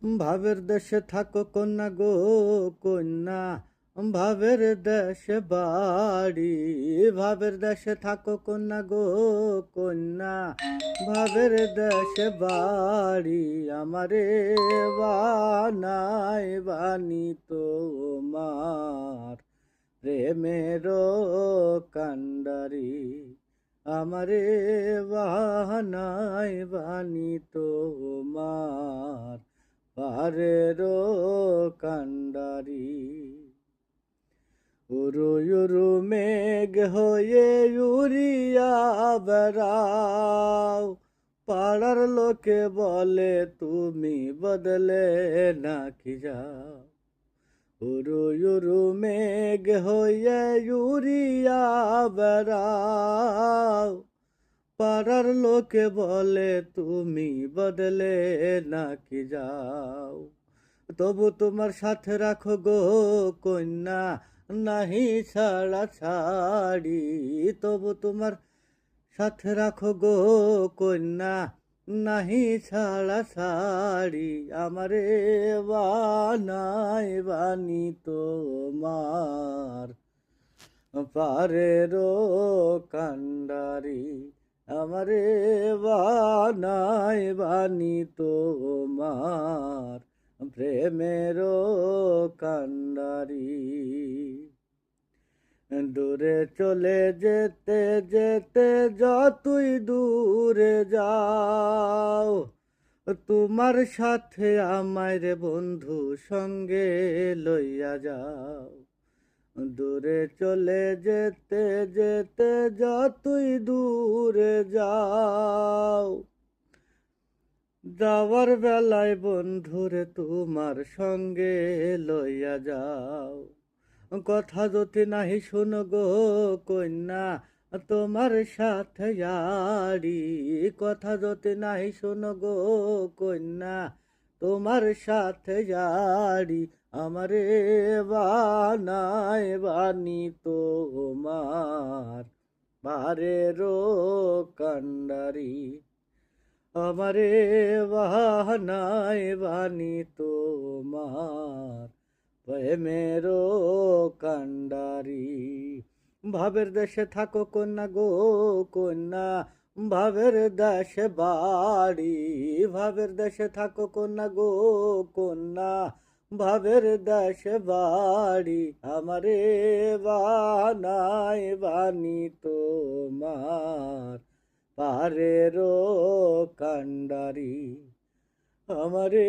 ভাবের দেশে থাকো কন্যা গো কন্যা, ভাবের দেশে বাড়ি। ভাবের দেশে থাকো কন্যা গো কন্যা, ভাবের দেশে বাড়ি। আমারে বানাই বানি তোমার প্রেমের কান্ডারি। আমারে বানাই বানি তোমার পারের কান্ডারি। উরু উরু মেঘ হয়ে উড়িয়া বেড়াও, পাড়ার লোকে বলে তুমি বদলে নাকি যাও। উরু উরু মেঘ হয়ে উড়িয়া বেড়াও, পাড়ার লোকে বলে তুমি বদলে নাকি যাও। তবু তোমার সাথে রাখো গো কন্যা, নাহি ছাড়া ছাড়ি। তবু তোমার সাথে রাখো গো কন্যা, নাহি ছাড়া ছাড়ি। আমারে বানাই বানি তোমার পারের কান্ডারি। আমারে বানাই বানি তোমার প্রেমের কান্ডারি। দূরে চলে যেতে যেতে যতই দূরে যাও, তোমার সাথে আমায় রে বন্ধু সঙ্গে লইয়া যাও। দূরে চলে যেতে যেতে যতই দূরে যাও, যাওয়ার বেলায় বন্ধুরে তোমার সঙ্গে লইয়া যাও। কথা যদি নাহি শুনো গো কন্যা, তোমার সাথে আড়ি। কথা যদি নাহি শুনো গো কন্যা, তোমার সাথে আড়ি। আমারে বানাই বানি তোমার পারের কান্ডারি। আমারে বানাই বানি তোমার প্রেমের কান্ডারি। ভাবের দেশে থাকো কন্যা গো কন্যা, ভাবের দেশে বাড়ি। ভাবের দেশে থাকো কন্যা গো কন্যা, ভাবের দেশে বাড়ি। আমারে বানাই বানি তোমার পারের কান্ডারি। আমারে